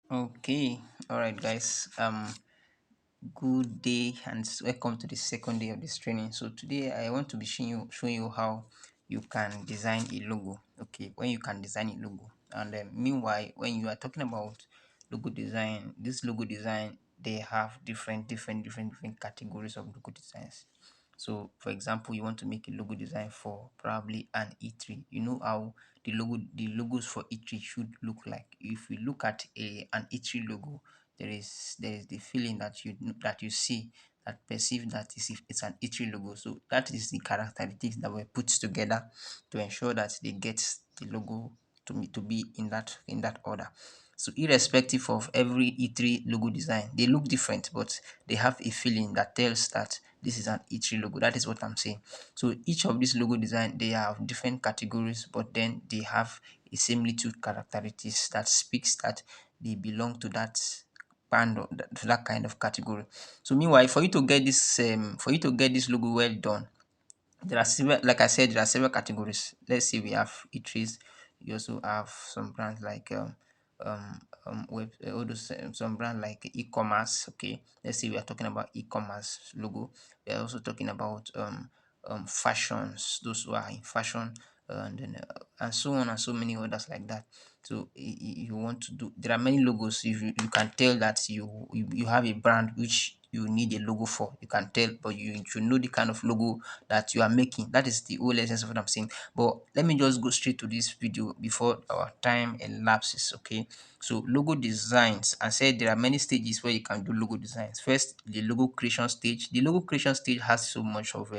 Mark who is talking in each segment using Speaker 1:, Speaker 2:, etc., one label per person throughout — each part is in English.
Speaker 1: Okay, all right, guys. Good day and welcome to the second day of this training. So today I want to be showing you how you can design a logo. Okay, when you can design a logo, and meanwhile, when you are talking about logo design, this logo design they have different categories of logo designs. So, for example, you want to make a logo design for probably an E3. You know how the logos for E3 should look like. If we look at an E3 logo, there is the feeling that you see that perceive that is if it's an E3 logo. So that is the characteristics that were put together to ensure that they get the logo to be in that order. So irrespective of every E3 logo design, they look different, but they have a feeling that tells that this is an E3 logo. That is what I'm saying. So each of these logo design, they have different categories, but then they have a similitude characteristics that speaks that they belong to that band or to that kind of category. So meanwhile, for you to get this logo well done, there are several, like I said, there are several categories. Let's say we have eateries. We also have some brands like all those some brand like e-commerce. Okay, let's say we are talking about e-commerce logo. We are also talking about fashions, those who are in fashion, and so on and so many others like that. So you want to do, there are many logos. You can tell that you have a brand which you need a logo for. You can tell, but you should know the kind of logo that you are making. That is the whole essence of what I'm saying. But let me just go straight to this video before our time elapses. Okay, so logo designs, I said there are many stages where you can do logo designs. First, the logo creation stage. The logo creation stage has so much of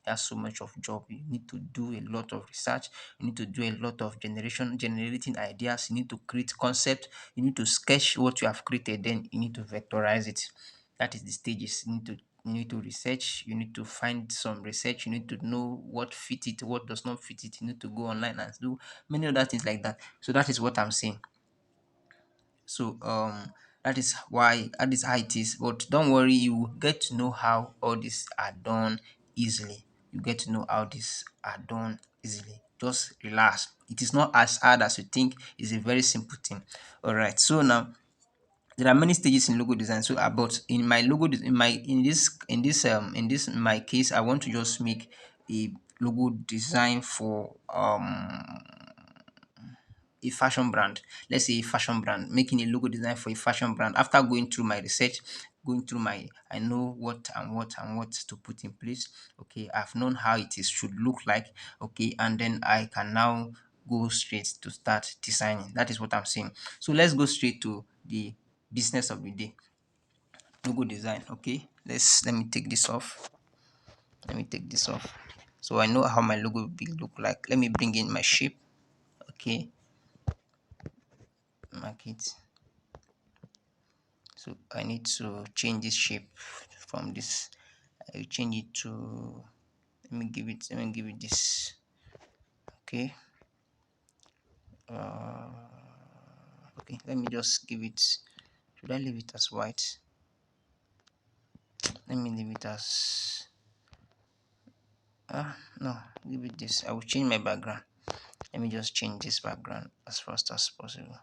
Speaker 1: has so much of job. You need to do a lot of research. You need to do a lot of generating ideas. You need to create concept. You need to sketch what you have created. Then you need to vectorize it. That is the stages. You need to research. You need to find some research. You need to know what fit it, what does not fit it. You need to go online and do many other things like that. So that is what I'm saying. So that is how it is. But don't worry, you will get to know how all these are done easily. You get to know how these are done easily. Just relax. It is not as hard as you think. It's a very simple thing. All right. So now there are many stages in logo design. So but in my in this in my case, I want to just make a logo design for a fashion brand. Let's say a fashion brand, making a logo design for a fashion brand. After going through my research, going through my, I know what to put in place. Okay, I've known how it is should look like. Okay, and then I can now go straight to start designing. That is what I'm saying. So let's go straight to the business of the day. Logo design. Okay, let me take this off. Let me take this off. So I know how my logo will look like. Let me bring in my shape. Okay, mark it. So I need to change this shape from this. I will change it to, let me give it this. Okay. Okay, let me just give it, should I leave it as white? Let me leave it as no, give it this. I will change my background. Let me just change this background as fast as possible.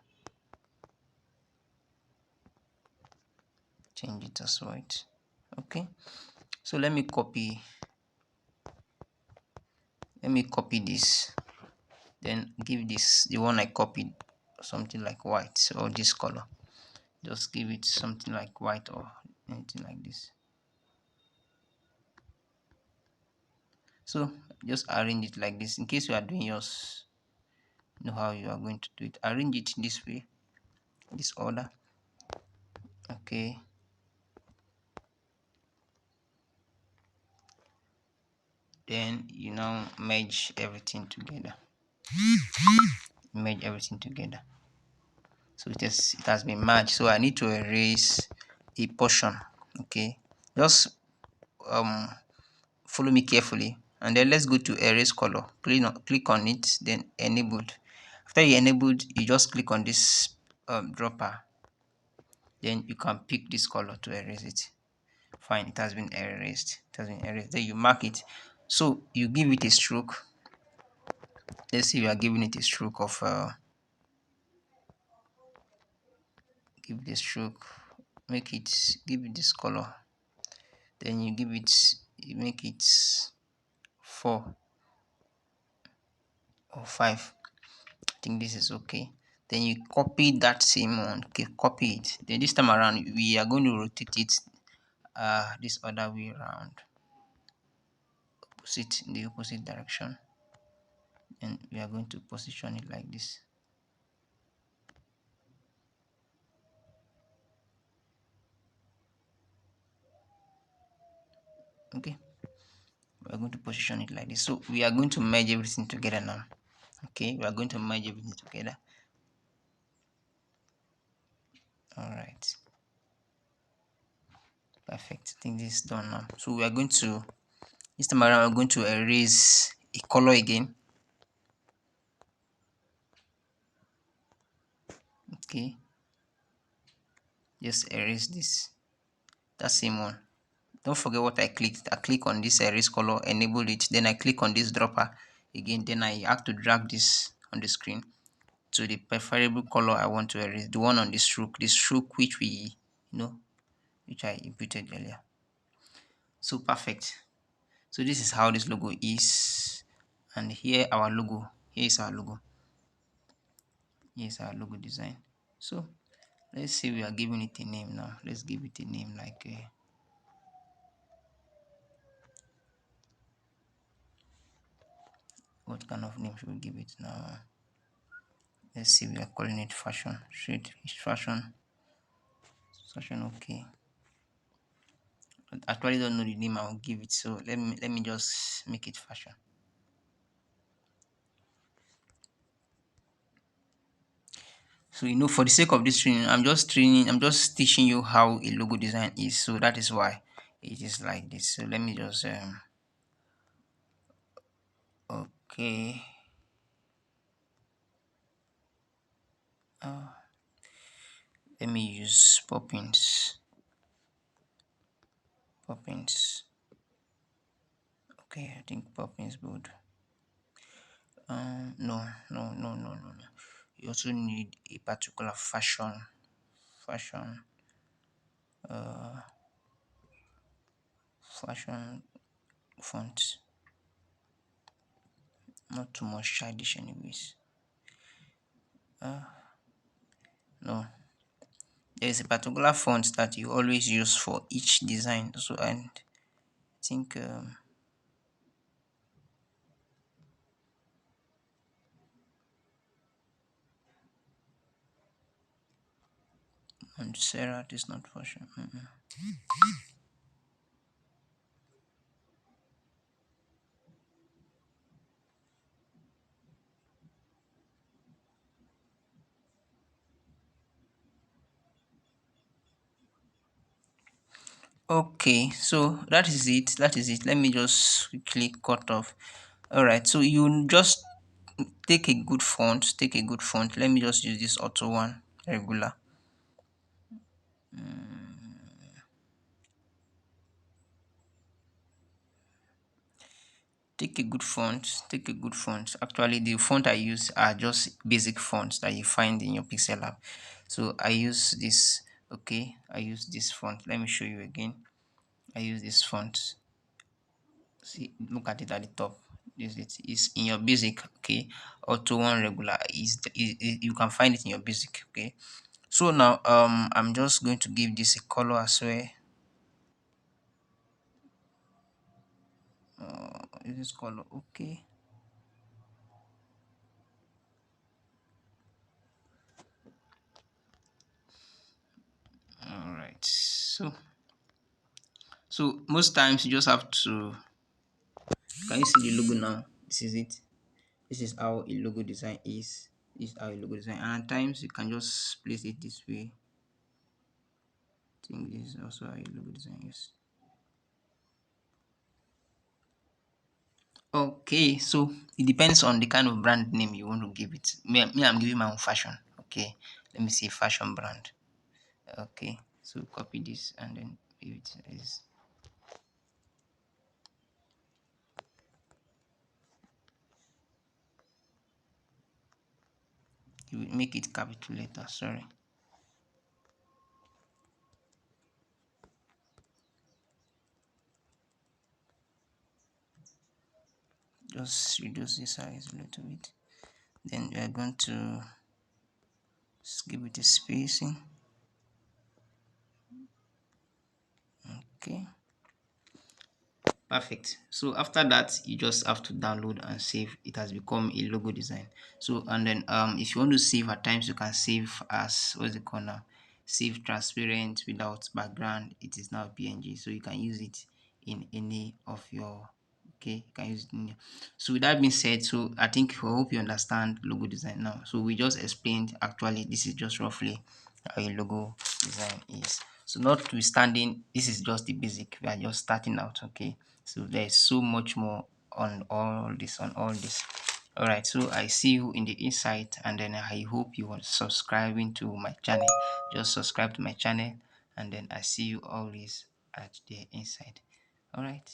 Speaker 1: Change it as white. Okay, so let me copy this, then give this, the one I copied, something like white or this color. Just give it something like white or anything like this. So just arrange it like this. In case you are doing yours, know how you are going to do it. Arrange it in this way, this order. Okay, then you now merge everything together. Merge everything together. So it has been merged. So I need to erase a portion. Okay, just um follow me carefully, and then let's go to erase color. Click on it, then enabled. After you enabled, you just click on this dropper, then you can pick this color to erase it. Fine, it has been erased. It has been erased. Then you mark it. So you give it a stroke. Let's say you are giving it a stroke of give the stroke, give it this color, then you make it 4 or 5. I think this is okay. Then you copy that same one, okay, copy it. Then this time around we are going to rotate it this other way around, opposite, in the opposite direction, and we are going to position it like this. Okay, we are going to position it like this. So we are going to merge everything together now. Okay, we are going to merge everything together. All right, perfect. I think this is done now. So we are going to, this time around we're going to erase a color again. Okay, just erase this, that same one. Don't forget what I clicked. I click on this erase color, enable it, then I click on this dropper again, then I have to drag this on the screen to the preferable color I want to erase, the one on the stroke which which I inputted earlier. So perfect. So this is how this logo is, and here is our logo. Here's our logo design. So let's say we are giving it a name now. Let's give it a name like what kind of name should we give it now? Let's see, we are calling it fashion. Should it's fashion? Okay. I actually don't know the name I'll give it, so let me just make it fashion. So for the sake of this training, I'm just teaching you how a logo design is. So that is why it is like this. So let me just okay. Uh, Let me use Poppins. Okay, I think Poppins good. No. You also need a particular fashion uh fashion font, not too much childish anyways. No, there is a particular font that you always use for each design. So, and I think Montserrat is not fashion. Okay, so that is it. Let me just quickly cut off. All right, so you just take a good font. Let me just use this auto one, regular. Take a good font. Actually, the font I use are just basic fonts that you find in your Pixel app. So I use this. Okay, I use this font. Let me show you again. I use this font. See, look at it at the top. This it is in your basic. Okay, auto one regular is you can find it in your basic. Okay, so now I'm just going to give this a color as well. This color, okay. All right, so most times you just have to, can you see the logo now? This is it. This is how a logo design is. This is how a logo design, and at times you can just place it this way. I think this is also how a logo design is. Okay, so it depends on the kind of brand name you want to give it. I'm giving my own fashion. Okay, let me see, fashion brand. Okay, so copy this and then give it is. You will make it capital letter. Sorry. just reduce the size a little bit. Then we are going to give it a spacing. Okay, perfect. So after that, you just have to download and save. It has become a logo design. So, and then if you want to save, at times you can save as, what's it called now, save transparent without background. It is now PNG, so you can use it in any of your, okay, you can use it in. So with that being said, so I think I hope you understand logo design now. So we just explained, actually this is just roughly how a logo design is. So notwithstanding, this is just the basic. We are just starting out, okay? So there's so much more on all this. All right, so I see you in the inside, and then I hope you are subscribing to my channel. Just subscribe to my channel, and then I see you always at the inside. All right.